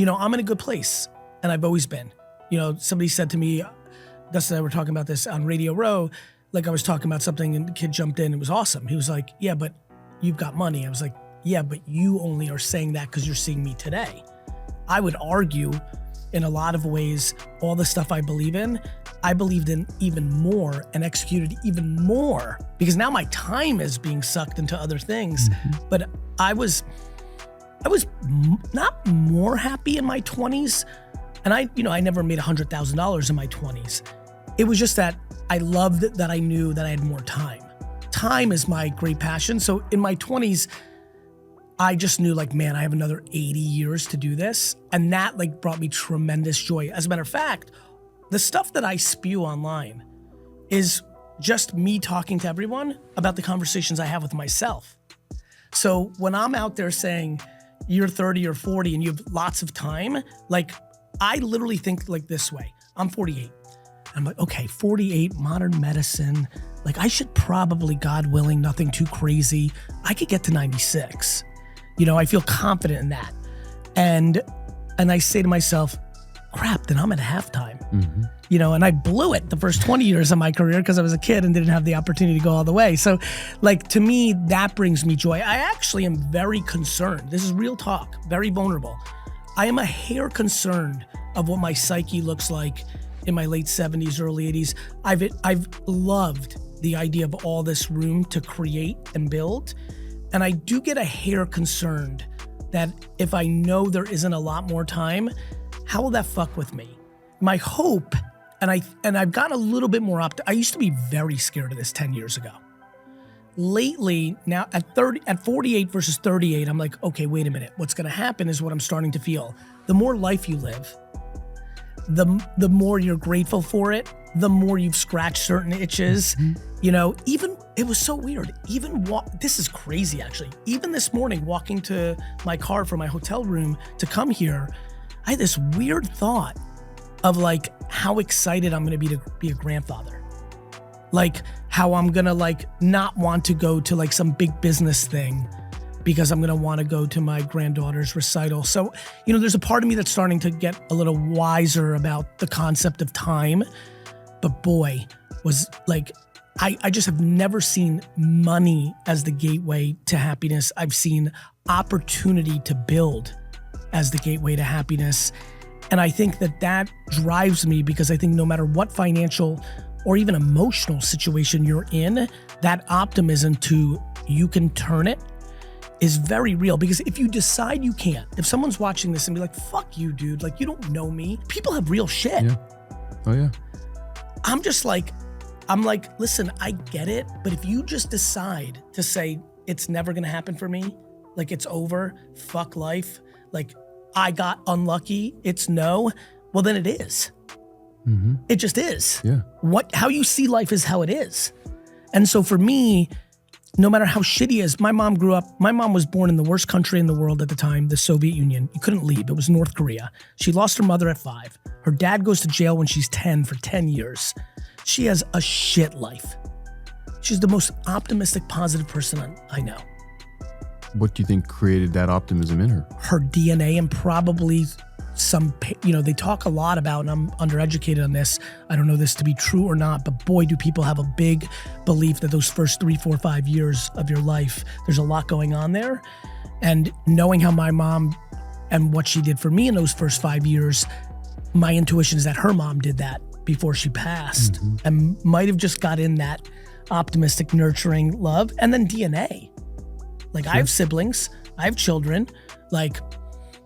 I'm in a good place, and I've always been. Somebody said to me, Dustin and I were talking about this on Radio Row, like I was talking about something and the kid jumped in. It was awesome. He was like, yeah, but you've got money. I was like, yeah, but you only are saying that because you're seeing me today. I would argue in a lot of ways, all the stuff I believe in, I believed in even more and executed even more because now my time is being sucked into other things. Mm-hmm. But I was not more happy in my 20s. And I never made $100,000 in my 20s. It was just that I loved that I knew that I had more time. Time is my great passion. So in my 20s, I just knew like, man, I have another 80 years to do this. And that like brought me tremendous joy. As a matter of fact, the stuff that I spew online is just me talking to everyone about the conversations I have with myself. So when I'm out there saying you're 30 or 40 and you have lots of time, like I literally think like this way. I'm 48. I'm like, okay, 48, modern medicine. Like I should probably, God willing, nothing too crazy. I could get to 96. I feel confident in that. And I say to myself, crap, then I'm at halftime. Mm-hmm. And I blew it the first 20 years of my career because I was a kid and didn't have the opportunity to go all the way. So like, to me, that brings me joy. I actually am very concerned. This is real talk, very vulnerable. I am a hair concerned of what my psyche looks like in my late 70s, early 80s. I've loved the idea of all this room to create and build. And I do get a hair concerned that if I know there isn't a lot more time, how will that fuck with me? My hope, and I've gotten a little bit more I used to be very scared of this 10 years ago. Lately, now at 48 versus 38, I'm like, okay, wait a minute. What's gonna happen is what I'm starting to feel. The more life you live, the more you're grateful for it, the more you've scratched certain itches. Mm-hmm. Even, it was so weird. This is crazy actually. Even this morning, walking to my car from my hotel room to come here, I had this weird thought of like how excited I'm gonna be to be a grandfather. Like how I'm gonna like not want to go to like some big business thing because I'm gonna wanna go to my granddaughter's recital. So, there's a part of me that's starting to get a little wiser about the concept of time. But boy, was like, I just have never seen money as the gateway to happiness. I've seen opportunity to build as the gateway to happiness. And I think that drives me because I think no matter what financial or even emotional situation you're in, that optimism to you can turn it is very real. Because if you decide you can't, if someone's watching this and be like, fuck you, dude, like you don't know me. People have real shit. Yeah. Oh yeah. I'm like, listen, I get it. But if you just decide to say it's never gonna happen for me, like it's over, fuck life, like I got unlucky, it's no, well then it is. Mm-hmm. It just is. Yeah. How you see life is how it is. And so for me, no matter how shitty it is, my mom was born in the worst country in the world at the time, the Soviet Union. You couldn't leave, it was North Korea. She lost her mother at 5. Her dad goes to jail when she's 10 for 10 years. She has a shit life. She's the most optimistic, positive person I know. What do you think created that optimism in her? Her DNA and probably they talk a lot about, and I'm undereducated on this, I don't know this to be true or not, but boy, do people have a big belief that those first 3, 4, 5 years of your life, there's a lot going on there. And knowing how my mom and what she did for me in those first 5 years, my intuition is that her mom did that before she passed, mm-hmm. and might have just got in that optimistic, nurturing love. And then DNA. Like, sure. I have siblings, I have children, like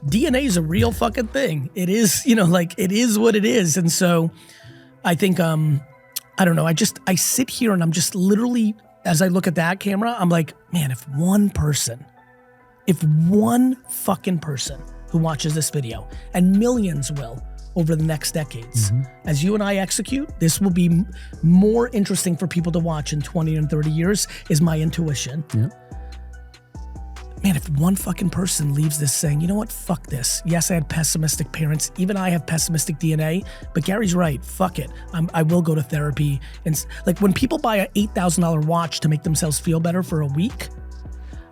DNA is a real fucking thing. It is, it is what it is. And so I think, I don't know, I sit here and I'm just literally, as I look at that camera, I'm like, man, if one fucking person who watches this video, and millions will over the next decades, mm-hmm. as you and I execute, this will be more interesting for people to watch in 20 and 30 years, is my intuition. Yeah. Man, if one fucking person leaves this saying, you know what, fuck this. Yes, I had pessimistic parents. Even I have pessimistic DNA, but Gary's right. Fuck it. I will go to therapy. And like when people buy an $8,000 watch to make themselves feel better for a week,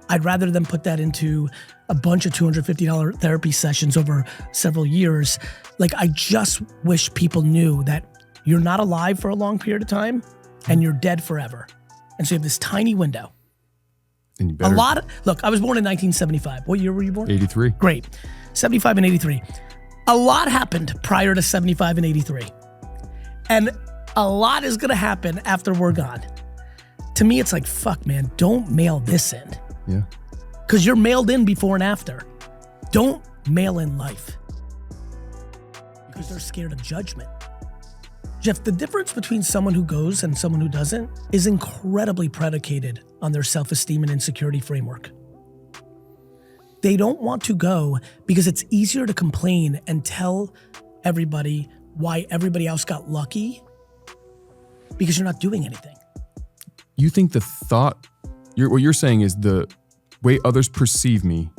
I'd rather them put that into a bunch of $250 therapy sessions over several years. Like, I just wish people knew that you're not alive for a long period of time and you're dead forever. And so you have this tiny window. And you better, Look, I was born in 1975. What year were you born? 83. Great. 75 and 83. A lot happened prior to 75 and 83. And a lot is going to happen after we're gone. To me, it's like, fuck, man, don't mail this in. Yeah. Because you're mailed in before and after. Don't mail in life. Because they're scared of judgment. Jeff, the difference between someone who goes and someone who doesn't is incredibly predicated on their self-esteem and insecurity framework. They don't want to go because it's easier to complain and tell everybody why everybody else got lucky because you're not doing anything. You think the thought, what you're saying is the way others perceive me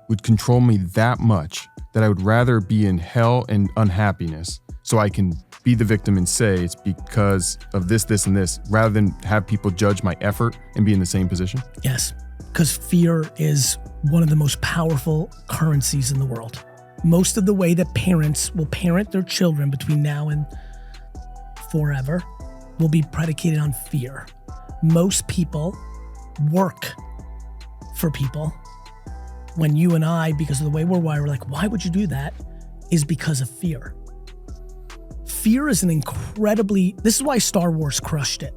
would control me that much that I would rather be in hell and unhappiness so I can be the victim and say it's because of this, this, and this, rather than have people judge my effort and be in the same position? Yes, because fear is one of the most powerful currencies in the world. Most of the way that parents will parent their children between now and forever will be predicated on fear. Most people work for people. When you and I, because of the way we're wired, we're like, why would you do that? Is because of fear. Fear is this is why Star Wars crushed it.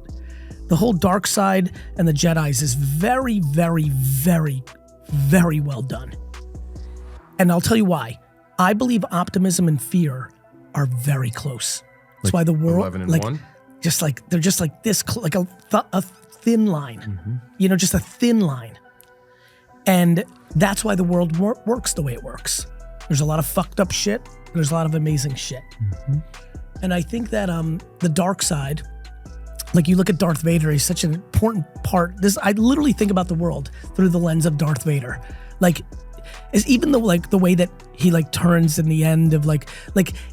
The whole dark side and the Jedis is very, very, very, very well done. And I'll tell you why. I believe optimism and fear are very close. That's why the world, 11 and 1? They're just like this, like a thin line, just a thin line. And that's why the world works the way it works. There's a lot of fucked up shit. There's a lot of amazing shit. And I think that the dark side, like you look at Darth Vader, he's such an important part. I literally think about the world through the lens of Darth Vader. Like, is even the way that he turns in the end of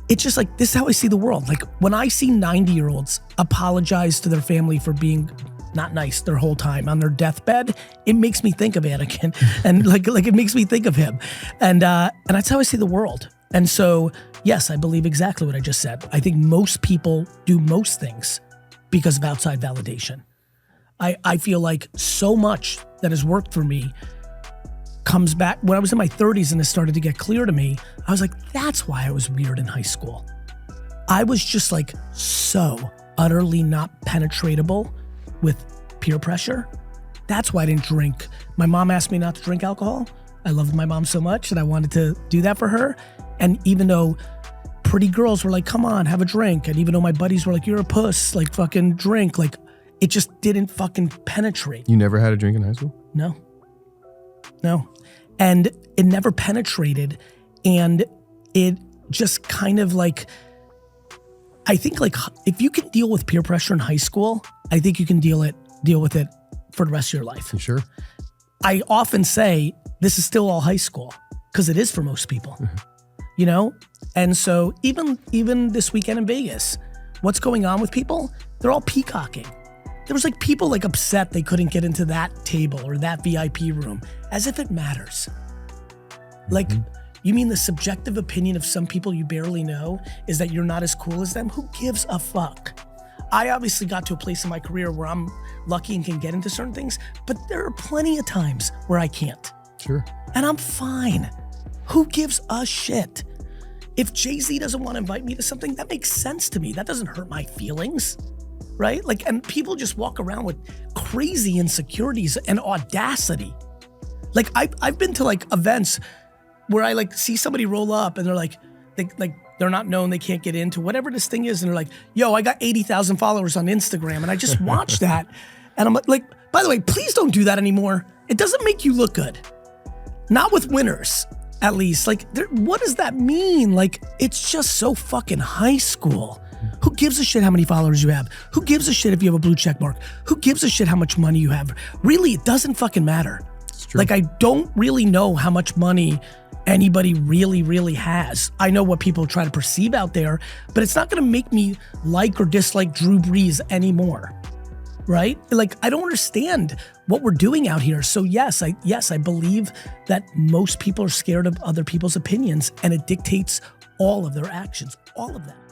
it's just like, this is how I see the world. Like, when I see 90-year-olds apologize to their family for being not nice their whole time on their deathbed, it makes me think of Anakin and it makes me think of him. And that's how I see the world. And so, yes, I believe exactly what I just said. I think most people do most things because of outside validation. I feel like so much that has worked for me comes back when I was in my 30s and it started to get clear to me. I was like, that's why I was weird in high school. I was just so utterly not penetratable with peer pressure. That's why I didn't drink. My mom asked me not to drink alcohol. I loved my mom so much and I wanted to do that for her. And even though pretty girls were like, come on, have a drink. And even though my buddies were like, you're a puss, fucking drink. It just didn't fucking penetrate. You never had a drink in high school? No. And it never penetrated. And it just kind of I think if you can deal with peer pressure in high school, I think you can deal with it for the rest of your life. You sure? I often say this is still all high school because it is for most people, And so even this weekend in Vegas, what's going on with people? They're all peacocking. There was people upset they couldn't get into that table or that VIP room, as if it matters. You mean the subjective opinion of some people you barely know is that you're not as cool as them? Who gives a fuck? I obviously got to a place in my career where I'm lucky and can get into certain things, but there are plenty of times where I can't. Sure. And I'm fine. Who gives a shit? If Jay-Z doesn't want to invite me to something, that makes sense to me. That doesn't hurt my feelings, right? And people just walk around with crazy insecurities and audacity. I've been to events where I see somebody roll up and they're not known, they can't get into whatever this thing is, and they're like, yo, I got 80,000 followers on Instagram, and I just watched that, and I'm like, by the way, please don't do that anymore. It doesn't make you look good. Not with winners, at least. What does that mean? It's just so fucking high school. Who gives a shit how many followers you have? Who gives a shit if you have a blue check mark? Who gives a shit how much money you have? Really, it doesn't fucking matter. It's true. I don't really know how much money anybody really has. I know what people try to perceive out there, but it's not going to make me like or dislike Drew Brees anymore. right? Like, I don't understand what we're doing out here. So yes, I believe that most people are scared of other people's opinions, and it dictates all of their actions, all of that.